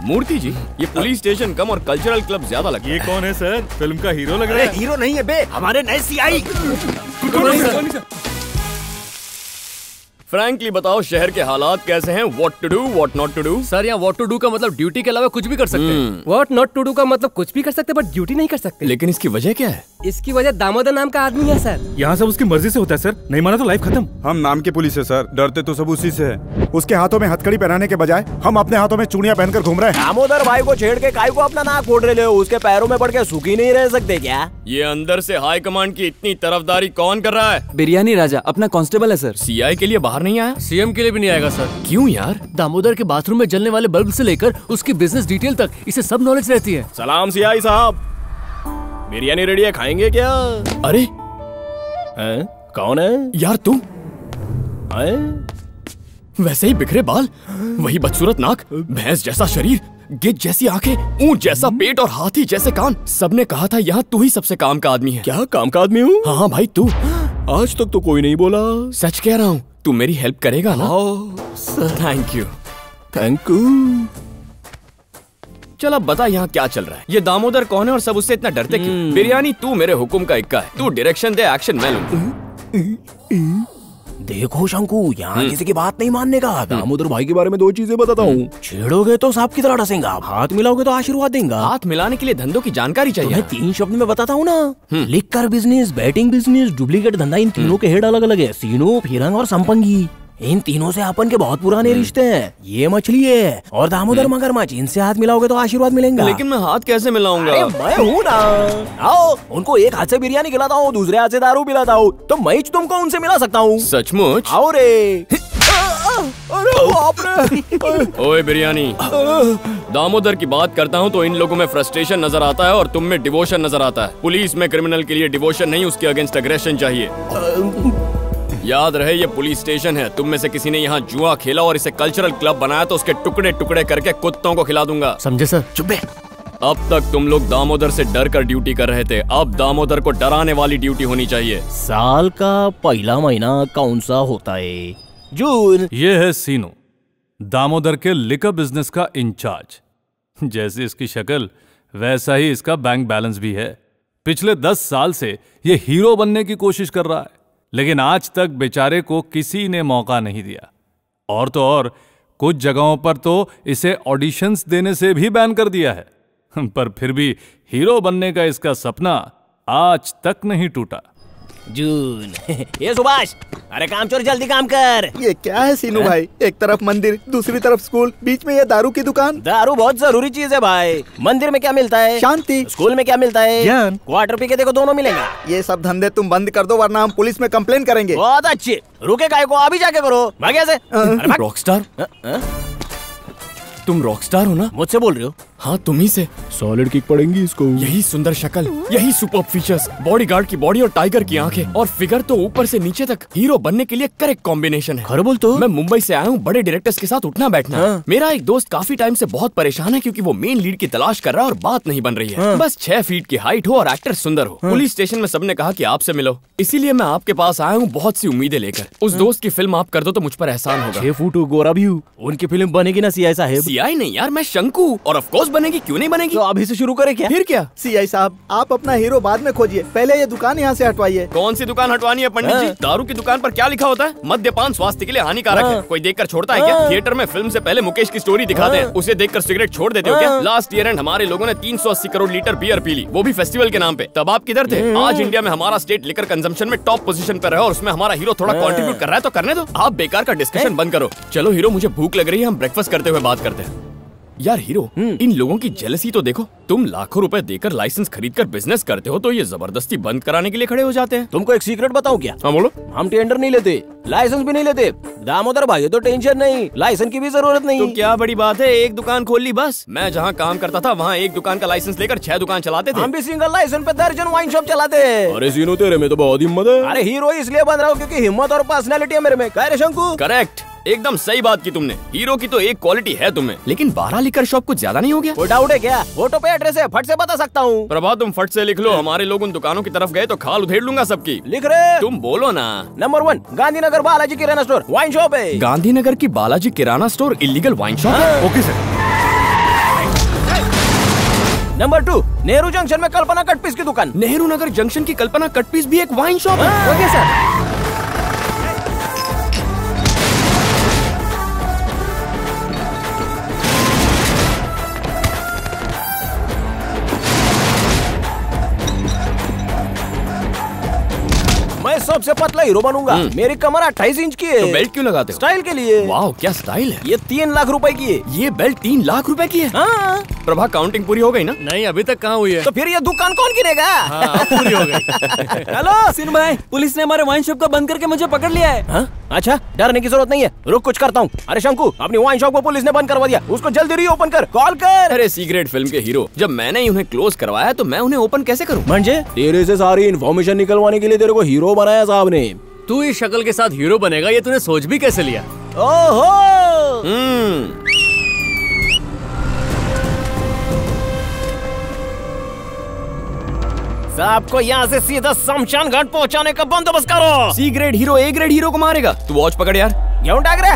मूर्ति जी, ये police station कम और cultural club ज्यादा लगता है। ये कौन है सर? फिल्म का हीरो लग रहा है। हीरो नहीं है बे, हमारे नए सीआई। फ्रैंकली बताओ शहर के हालात कैसे हैं? What to do, what not to do? Sir यहाँ व्हाट टू डू का मतलब ड्यूटी के अलावा कुछ भी कर सकते हैं। व्हाट नॉट टू डू का मतलब कुछ भी कर सकते बट ड्यूटी नहीं कर सकते। लेकिन इसकी वजह क्या है? इसकी वजह दामोदर नाम का आदमी है सर। यहाँ सब उसकी मर्जी से होता है सर, नहीं माना तो लाइफ खत्म। हम नाम के पुलिस है सर, डरते तो सब उसी से है। उसके हाथों में हथकड़ी पहनाने के बजाय हम अपने हाथों में चूड़ियां पहनकर घूम रहे हैं। दामोदर भाई को छेड़ के काई को अपना नाक फोड़ रहे हो? उसके पैरों में पड़ के सूखी नहीं रह सकते क्या? ये अंदर से हाई कमांड की इतनी तरफदारी कौन कर रहा है? बिरयानी राजा अपना कांस्टेबल है सर। सीआई के लिए बाहर नहीं आया? सीएम के लिए भी नहीं आएगा सर। क्यों यार? दामोदर के बाथरूम में जलने वाले बल्ब से लेकर उसकी बिजनेस डिटेल तक इसे सब नॉलेज रहती है। सलाम सीआई साहब, बिरयानी रेडी है, खाएंगे क्या? अरे कौन है यार तू? वैसे ही बिखरे बाल, वही बदसूरत नाक, भैंस जैसा शरीर, गिद्ध जैसी आंखें, ऊंट जैसा पेट और हाथी जैसे कान। सबने कहा था यहाँ तू ही सबसे काम का आदमी है। क्या काम का आदमी हूँ? हाँ भाई तू। आज तक तो कोई नहीं बोला। सच कह रहा हूँ, तू मेरी हेल्प करेगा ना? Thank you. Thank you. चल अब बता यहाँ क्या चल रहा है? ये दामोदर कौन है और सब उससे इतना डरते क्यों? बिरयानी तू मेरे हुक्म का इक्का है, तू डायरेक्शन दे, एक्शन मैं लूंगा। देखो शंकु, यहाँ किसी की बात नहीं मानने का। दामोदर भाई के बारे में दो चीजें बताता हूँ। छेड़ोगे तो सांप की तरह डसेगा, हाथ मिलाओगे तो आशीर्वाद देगा। हाथ मिलाने के लिए धंधों की जानकारी चाहिए। मैं 3 शब्द में बताता हूँ ना। Liquor business, batting business, duplicate धंधा, इन तीनों के हेड अलग अलग है। सीनो, फिरंग और संपंगी। इन तीनों से अपन के बहुत पुराने रिश्ते हैं। ये मछली है और दामोदर मगरमच्छ, इनसे हाथ मिलाओगे तो आशीर्वाद मिलेगा। लेकिन मैं हाथ कैसे मिलाऊंगा? मैं हूँ ना। आओ, उनको एक हाथ से बिरयानी खिलाता हूँ, दूसरे हाथ से दारू पिलाता हूँ, तो मैं तुमको उनसे मिला सकता हूँ। सचमुच? आओ रे। अरे बाप रे। ओए बिरयानी, दामोदर की बात करता हूँ तो इन लोगों में फ्रस्ट्रेशन नजर आता है और तुम में डिवोशन नजर आता है। पुलिस में क्रिमिनल के लिए डिवोशन नहीं, उसके अगेंस्ट अग्रेशन चाहिए। याद रहे ये पुलिस स्टेशन है। तुम में से किसी ने यहाँ जुआ खेला और इसे कल्चरल क्लब बनाया तो उसके टुकड़े टुकड़े करके कुत्तों को खिला दूंगा। समझे सर? चुप। अब तक तुम लोग दामोदर से डर कर ड्यूटी कर रहे थे, अब दामोदर को डराने वाली ड्यूटी होनी चाहिए। साल का पहला महीना कौन सा होता है? जून। ये है सीनो, दामोदर के लिकर बिजनेस का इंचार्ज। जैसी इसकी शक्ल वैसा ही इसका बैंक बैलेंस भी है। पिछले 10 साल से ये हीरो बनने की कोशिश कर रहा है, लेकिन आज तक बेचारे को किसी ने मौका नहीं दिया। और तो और कुछ जगहों पर तो इसे ऑडिशंस देने से भी बैन कर दिया है। पर फिर भी हीरो बनने का इसका सपना आज तक नहीं टूटा। जून। ये सुभाष, अरे काम चोर, जल्दी काम कर। ये क्या है सीनू भाई? एक तरफ मंदिर, दूसरी तरफ स्कूल, बीच में ये दारू की दुकान। दारू बहुत जरूरी चीज है भाई। मंदिर में क्या मिलता है? शांति। स्कूल में क्या मिलता है? ज्ञान। क्वार्टर पी के देखो, दोनों मिलेगा। ये सब धंधे तुम बंद कर दो वरना हम पुलिस में कंप्लेन करेंगे। बहुत अच्छे। रुके काय को, अभी जाके करो। भाग्य से। रॉकस्टार? तुम रॉकस्टार हो ना? मुझसे बोल रहे हो? हाँ तुम ही से। सॉलिड किक पड़ेंगी इसको। यही सुंदर शक्ल, यही सुपर फीचर्स, बॉडीगार्ड की बॉडी और टाइगर की आंखें और फिगर तो ऊपर से नीचे तक हीरो बनने के लिए करेक्ट कॉम्बिनेशन है। खैर बोल तो। मैं मुंबई से आया हूँ बड़े डायरेक्टर्स के साथ उठना बैठना। मेरा एक दोस्त काफी टाइम से बहुत परेशान है क्योंकि वो मेन लीड की तलाश कर रहा है और बात नहीं बन रही है। बस 6 फीट की हाइट हो और एक्टर सुंदर हो। पुलिस स्टेशन में सबने कहा कि आपसे मिलो, इसीलिए मैं आपके पास आया हूँ बहुत सी उम्मीदें लेकर। उस दोस्त की फिल्म आप कर दो तो मुझ पर एहसान होगा। 6 फुट गोरा भी हूँ, उनकी फिल्म बनेगी ना सीआई साहब? सीआई नहीं यार, मैं शंकु, और ऑफ कोर्स बनेगी, क्यों नहीं बनेगी? तो अभी से शुरू करें क्या? फिर क्या? सीआई साहब, आप अपना हीरो बाद में खोजिए, पहले ये दुकान यहाँ से हटवाइए। कौन सी दुकान हटवानी है पंडित जी? दारू की दुकान पर क्या लिखा होता है? मद्यपान स्वास्थ्य के लिए हानिकारक है। कोई देखकर छोड़ता है क्या? थिएटर में फिल्म से पहले मुकेश की स्टोरी दिखाते हैं, उसे देखकर सिगरेट छोड़ देते हो क्या? लास्ट ईयर एंड हमारे लोगों ने 380 करोड़ लीटर बियर पी ली, वो भी फेस्टिवल के नाम पे। तब आप किधर थे? आज इंडिया में हमारा स्टेट लिकर कंजम्पशन में टॉप पोजीशन पर है और उसमें हमारा हीरो थोड़ा कंट्रीब्यूट कर रहा है तो करने दो। आप बेकार का डिस्कशन बंद करो। चलो हीरो, मुझे भूख लग रही है, हम ब्रेकफास्ट करते हुए बात करते हैं। यार हीरो, इन लोगों की जेलसी तो देखो। तुम लाखों रुपए देकर लाइसेंस खरीद कर बिजनेस करते हो तो ये जबरदस्ती बंद कराने के लिए खड़े हो जाते हैं। तुमको एक सीक्रेट बताऊं क्या? हाँ बोलो। हम टेंडर नहीं लेते, लाइसेंस भी नहीं लेते। दामोदर भाई तो टेंशन नहीं, लाइसेंस की भी जरूरत नहीं। तो क्या बड़ी बात है, एक दुकान खोल ली बस। मैं जहाँ काम करता था वहाँ एक दुकान का लाइसेंस लेकर 6 दुकान चलाते थे। हम भी सिंगल लाइसेंस पे दर्जन वाइन शॉप चलाते हैं। अरे सीनो, तेरे में तो बहुत हिम्मत है। अरे हीरो इसलिए बन रहा हूँ क्योंकि हिम्मत और पर्सनैलिटी है मेरे में। कह रहे शंकु? करेक्ट, एकदम सही बात की तुमने। हीरो की तो एक क्वालिटी है तुम्हें, लेकिन 12 लिकर शॉप कुछ ज्यादा नहीं हो गया? कोई डाउट है क्या? फोटो पे एड्रेस है, फट से बता सकता हूँ। प्रभा तुम फट से लिख लो, हमारे लोग उन दुकानों की तरफ गए तो खाल उधेड़ लूंगा सबकी। लिख रहे? तुम बोलो ना। नंबर 1 गांधीनगर बालाजी किराना स्टोर वाइन शॉप है। गांधीनगर की बालाजी किराना स्टोर इलीगल वाइन शॉप है? Okay sir. Number 2, Nehru junction में कल्पना कट पीस की दुकान। नेहरू नगर जंक्शन की कल्पना कट पीस भी एक वाइन शॉप है। Okay sir. मैं सबसे पतला हीरो बनूंगा। मेरी कमर 28 इंच की है। तो बेल्ट क्यों लगाते हो? स्टाइल के लिए। वाह क्या स्टाइल है। ये 3 लाख रुपए की है। ये बेल्ट 3 लाख रुपए की है। हाँ। प्रभा काउंटिंग पूरी हो गई ना? नहीं अभी तक कहाँ हुई है। तो फिर ये दुकान कौन गिनेगा? हाँ, अब पूरी हो गई। हेलो सिन भाई, पुलिस ने हमारे वाइन शॉप को बंद करके मुझे पकड़ लिया है। हाँ? अच्छा, डरने की जरूरत नहीं है, रुक कुछ करता हूँ। अरे शंकु, अपनी वाइन शॉप को पुलिस ने बंद करवा दिया, उसको जल्दी रीओपन कर, कॉल कर। अरे सीक्रेट फिल्म के हीरो, जब मैंने ही उन्हें क्लोज करवाया तो मैं उन्हें ओपन कैसे करूँ? मंजे, तेरे से सारी इन्फॉर्मेशन निकलवाने के लिए तेरे को हीरो बनाया साहब ने। तू इस शक्ल के साथ हीरो बनेगा ये तूने सोच भी कैसे लिया? ओहो। सबको यहाँ से सीधा शमशान घाट पहुँचाने का बंदोबस्त करो। C grade hero A grade hero को मारेगा। तू वॉच पकड़ यार। क्यों टाक रहा?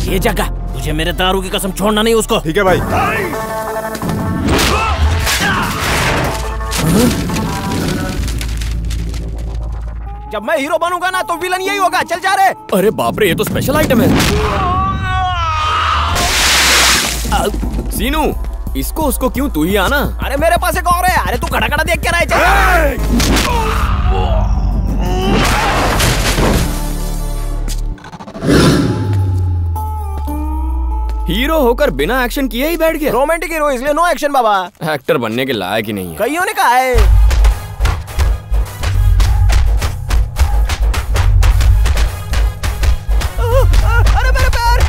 ये जगह तुझे मेरे दारू की कसम छोड़ना नहीं उसको। ठीक है भाई। जब मैं हीरो बनूंगा ना तो विलन यही होगा। चल जा रे। अरे बाप रे, ये तो स्पेशल आइटम है। सीनू, इसको उसको क्यों, तू ही आना। अरे मेरे पास एक और है। अरे तू खड़ा खड़ा देख के रहा है। हीरो होकर बिना एक्शन किए ही बैठ गया। रोमांटिक हीरो इसलिए नो एक्शन बाबा। एक्टर बनने के लायक ही नहीं है। कईयों ने कहा है। अरे मेरे पैर।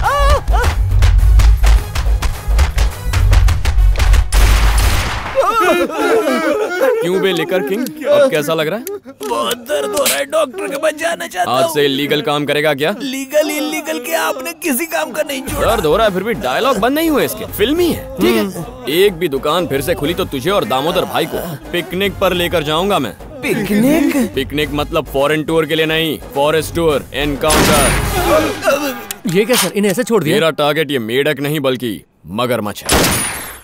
क्यों बे लिकर किंग, अब कैसा लग रहा है? बहुत दर्द हो रहा है, डॉक्टर के पास जाना चाहता हूँ। आज से इलीगल काम करेगा क्या? लीगल इलीगल के आपने किसी काम का नहीं छोड़ा। दर्द हो रहा है फिर भी डायलॉग बंद नहीं हुए इसके। फिल्मी है, ठीक है। एक भी दुकान फिर से खुली तो तुझे और दामोदर भाई को पिकनिक पर लेकर जाऊंगा मैं। पिकनिक? पिकनिक मतलब फॉरेन टूर के लिए नहीं, फॉरेस्ट टूर, एनकाउंटर। ये क्या सर, इन्हें ऐसे छोड़ दिया? मेरा टारगेट ये मेढक नहीं बल्कि मगरमच्छ है।